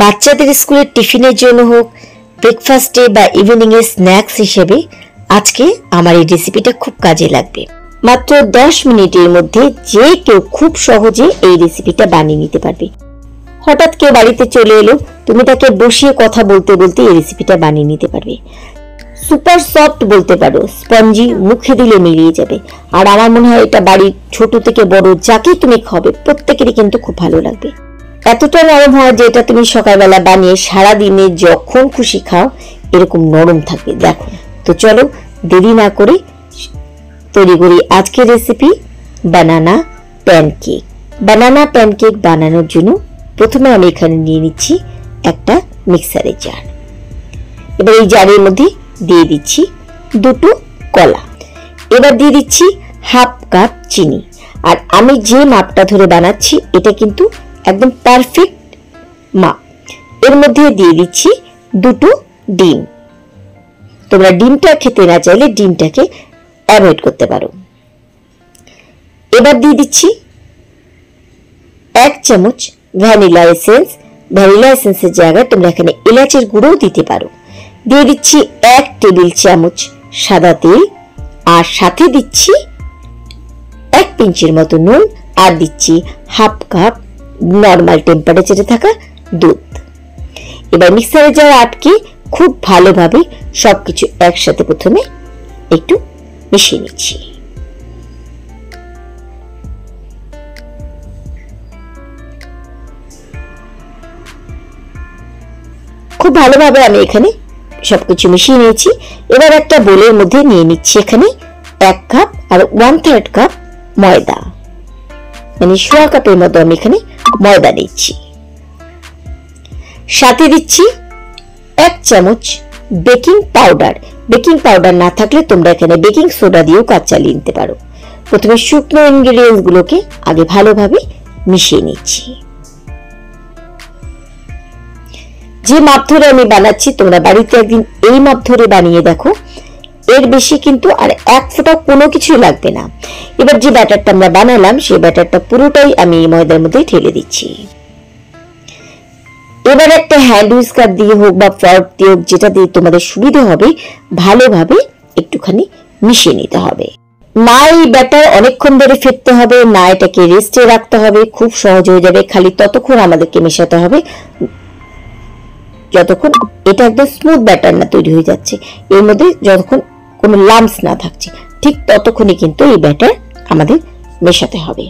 বাচ্চাদের স্কুলের টিফিনের জন্য হোক, ব্রেকফাস্টে বা ইভিনিং এর স্ন্যাক্স হিসেবে আজকে আমার এই রেসিপিটা খুব কাজে লাগবে। মাত্র 10 মিনিটের মধ্যে যে কেউ খুব সহজে এই রেসিপিটা বানিয়ে নিতে পারবে। হঠাৎ কেউ বাড়িতে চলে এলো, তুমি তাকে বসিয়ে কথা বলতে বলতে এই রেসিপিটা বানিয়ে নিতে পারবে। সুপার সফট বলতে পারো, স্পঞ্জি, মুখে দিলে মিলিয়ে যাবে। আর আমার মনে হয় এটা বাড়ির ছোট থেকে বড় যাকে তুমি খাবে প্রত্যেকেরই কিন্তু খুব ভালো লাগবে। এতটা নরম হয় যে এটা তুমি সকালবেলা বানিয়ে সারাদিনে যখন খুশি খাও এরকম নরম থাকবে। দেখো তো চলো দেরি না করে তৈরি করি আজকের রেসিপি বানানা প্যানকেক। বানানা প্যানকেক বানানোর জন্য প্রথমে আমি এখানে নিয়ে নিচ্ছি একটা মিক্সারের জার। এবার এই জারের মধ্যে দিয়ে দিচ্ছি দুটো কলা। এবার দিয়ে দিচ্ছি হাফ কাপ চিনি। আর আমি যে মাপটা ধরে বানাচ্ছি এটা কিন্তু একদম পারফেক্ট মাপ। এর মধ্যে দিয়ে দিচ্ছি দুটো ডিম। তোমরা ডিমটা খেতে না চাইলে ডিমটাকে অ্যাভয়েড করতে পারো। এবার দিয়ে দিচ্ছি 1 চামচ ভ্যানিলা এসেন্স। ভ্যানিলা এসেন্সের জায়গায় তোমরা এখানে এলাচের গুঁড়োও দিতে পারো। দিয়ে দিচ্ছি 1 টেবিল চামচ সাদা তেল, আর সাথে দিচ্ছি 1 পিঞ্চের মতো নুন, আর দিচ্ছি হাফ কাপ নর্মাল টেম্পারেচারে থাকা দুধ। এবার মিক্সারে জার আটকে খুব ভালোভাবে সবকিছু একসাথে প্রথমে একটু মিশিয়ে নিচ্ছি। খুব ভালোভাবে আমি এখানে সবকিছু মিশিয়ে নিয়েছি। এবার একটা বোলের মধ্যে নিয়ে নিচ্ছি এখানে 1 কাপ আর 1/3 কাপ ময়দা, মানে সোয়া কাপের মতো আমি এখানে ময়দা দিচ্ছি। সাথে দিচ্ছি 1 চামচ বেকিং পাউডার। বেকিং পাউডার না থাকলে তোমরা এখানে বেকিং সোডা দিয়েও কাজ চালিয়ে নিতে পারো। প্রথমে শুকনো ইনগ্রেডিয়েন্টস গুলোকে আগে ভালোভাবে মিশিয়ে নিচ্ছি। যে মাপ ধরে আমি বানাচ্ছি তোমরা বাড়িতে একদিন এই মাপ ধরে বানিয়ে দেখো, এর বেশি কিন্তু আর 1 ফোঁটা কোনো কিছু লাগবে না। এবার যে ব্যাটারটা আমরা বানালাম সেই ব্যাটারটা পুরোটাই আমি এই ময়দার মধ্যে ঢেলে দিচ্ছি। এবার একটা হ্যান্ড হুইস্কার দিয়ে হোক বা ফর্ক দিয়ে হোক, যেটা দিয়ে তোমাদের সুবিধা হবে, ভালোভাবে একটুখানি মিশিয়ে নিতে হবে। না এই ব্যাটার অনেকক্ষণ ধরে ফেটতে হবে, না এটাকে রেস্টে রাখতে হবে, খুব সহজ হয়ে যাবে। খালি ততক্ষণ আমাদেরকে মেশাতে হবে যতক্ষণ এটা একদম স্মুথ ব্যাটার না তৈরি হয়ে যাচ্ছে, এর মধ্যে যতক্ষণ কোনো লাম্পস না থাকছে, ঠিক ততক্ষণই কিন্তু এই ব্যাটার আমাদের মেশাতে হবে।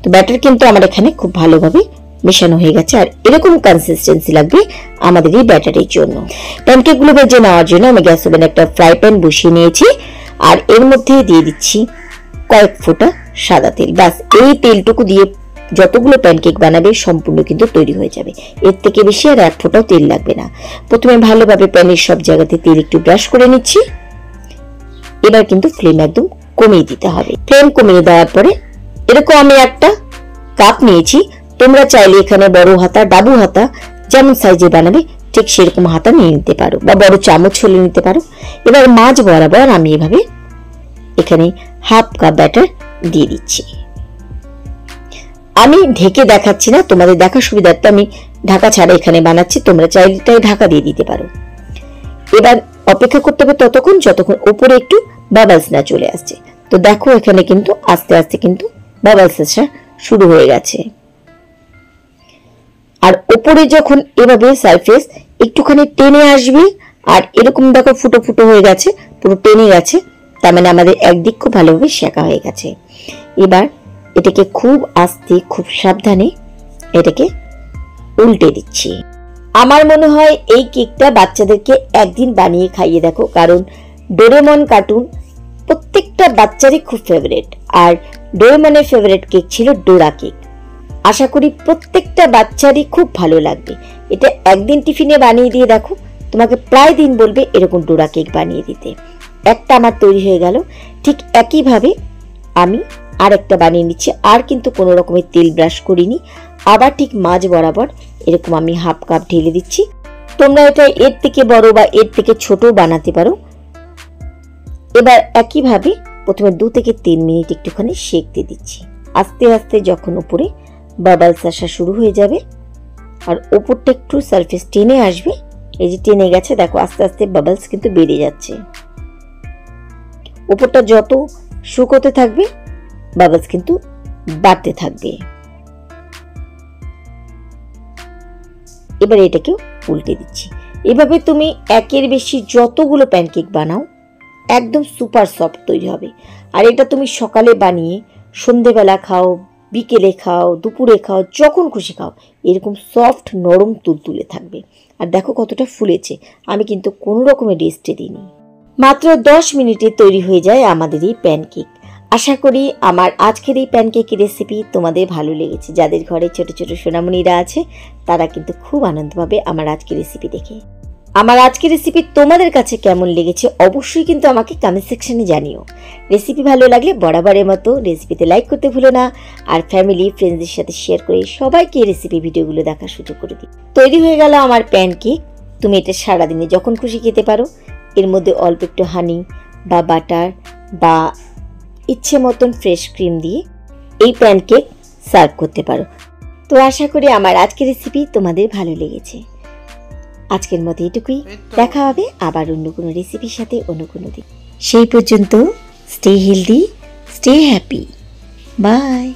তো ব্যাটার কিন্তু আমার এখানে খুব ভালোভাবে মেশানো হয়ে গেছে। আর এরকম কনসিস্টেন্সি লাগবে আমাদের এই ব্যাটারের জন্য। প্যানকেক গুলো ভেজে নেওয়ার জন্য আমি গ্যাস ওভেনে একটা ফ্রাই প্যান বসিয়ে নিয়েছি, আর এর মধ্যে দিয়ে দিচ্ছি কয়েক ফোঁটা সাদা তেল। ব্যাস এই তেলটুকু দিয়ে যতগুলো প্যানকেক বানাবে সম্পূর্ণ কিন্তু তৈরি হয়ে যাবে। এর থেকে বেশি আর 1 ফোঁটাও তেল লাগবে না। প্রথমে ভালোভাবে প্যানের সব জায়গাতে তেল একটু ব্রাশ করে নিচ্ছি। এবার কিন্তু ফ্লেম একদম কমিয়ে দিতে হবে। ফ্লেম কমিয়ে দেওয়ার পরে এরকম আমি একটা কাপ নিয়েছি। তোমরা চাইলে এখানে বড় হাতা, ডাবু হাতা যেমন সাইজে বানাবে ঠিক সেরকম হাতা নিয়ে নিতে পারো, বা বড় চামচ হলে নিতে পারো। এবার মাঝ বরাবর আমি এভাবে এখানে হাফ কাপ ব্যাটার দিয়ে দিচ্ছি। আমি ঢেকে দেখাচ্ছি না, তোমাদের দেখার সুবিধার্থে আমি ঢাকা ছাড়া এখানে বানাচ্ছি। তোমরা চাইলে ঢাকা দিয়ে দিতে পারো। এবার অপেক্ষা করতে হবে ততক্ষণ যতক্ষণ উপরে একটু বাবলস না চলে আসছে। তো দেখো এখানে কিন্তু আস্তে আস্তে কিন্তু বাবলস আসা শুরু হয়ে গেছে। আর উপরে যখন এভাবে সারফেস একটুখানি টেনে আসবে আর এরকম দেখো ফুটো ফুটো হয়ে গেছে, পুরো টেনে গেছে, তার মানে আমাদের একদিক খুব ভালোভাবে সেঁকা হয়ে গেছে। এবার এটাকে খুব আস্তে খুব সাবধানে এটাকে উল্টে দিচ্ছি। আমার মনে হয় এই কেকটা বাচ্চাদেরকে একদিন বানিয়ে খাইয়ে দেখো, কারণ ডোরেমন কার্টুন প্রত্যেকটা বাচ্চারই খুব ফেভারিট। আর ডোরেমনের ফেভারিট কেক ছিল ডোরা কেক। আশা করি প্রত্যেকটা বাচ্চারই খুব ভালো লাগবে। এটা একদিন টিফিনে বানিয়ে দিয়ে দেখো, তোমাকে প্রায় দিন বলবে এরকম ডোরা কেক বানিয়ে দিতে। একটা আমার তৈরি হয়ে গেল। ঠিক একইভাবে আমি আর একটা বানিয়ে নিচ্ছি। আর কিন্তু কোনো রকমের তেল ব্রাশ করিনি। আবার ঠিক মাঝ বরাবর এরকম আমি হাফ কাপ ঢেলে দিচ্ছি। তোমরা এটা এর থেকে বড় বা এর থেকে ছোট বানাতে পারো। এবার একইভাবে প্রথমে 2 থেকে 3 মিনিট একটুখানি সেঁকতে দিচ্ছি। আস্তে আস্তে যখন উপরে বাবলস আসা শুরু হয়ে যাবে আর ওপরটা একটু সারফেস টেনে আসবে। এই যে টেনে গেছে, দেখো আস্তে আস্তে বাবলস কিন্তু বেড়ে যাচ্ছে। ওপরটা যত শুকোতে থাকবে বাবলস কিন্তু বাড়তে থাকবে। এবার এটাকেও উল্টে দিচ্ছি। এভাবে তুমি একের বেশি যতগুলো প্যানকেক বানাও একদম সুপার সফট তৈরি হবে। আর এটা তুমি সকালে বানিয়ে সন্ধেবেলা খাও, বিকেলে খাও, দুপুরে খাও, যখন খুশি খাও, এরকম সফট নরম তুলতুলে থাকবে। আর দেখো কতটা ফুলেছে, আমি কিন্তু কোনো রকমের রেস্টে দিইনি। মাত্র 10 মিনিটে তৈরি হয়ে যায় আমাদের এই প্যানকেক। আশা করি আমার আজকের এই প্যানকেকের রেসিপি তোমাদের ভালো লেগেছে। যাদের ঘরে ছোট ছোট সোনামণিরা আছে তারা কিন্তু খুব আনন্দ পাবে আমার আজকের রেসিপি দেখে। আমার আজকের রেসিপি তোমাদের কাছে কেমন লেগেছে অবশ্যই কিন্তু আমাকে কমেন্ট সেকশনে জানিও। রেসিপি ভালো লাগলে বরাবরের মতো রেসিপিতে লাইক করতে ভুলো না, আর ফ্যামিলি ফ্রেন্ডসদের সাথে শেয়ার করে সবাইকে রেসিপি ভিডিওগুলো দেখার সুযোগ করে দিই। তৈরি হয়ে গেল আমার প্যানকেক। তুমি এটা সারাদিনে যখন খুশি খেতে পারো। এর মধ্যে অল্প একটু হানি বা বাটার বা ইচ্ছে মতন ফ্রেশ ক্রিম দিয়ে এই প্যানকেক সার্ভ করতে পারো। তো আশা করি আমার আজকের রেসিপি তোমাদের ভালো লেগেছে। আজকের মতো এটুকুই, দেখা হবে আবার অন্য কোনো রেসিপির সাথে অন্য কোনো দিন। সেই পর্যন্ত stay healthy, stay happy, by.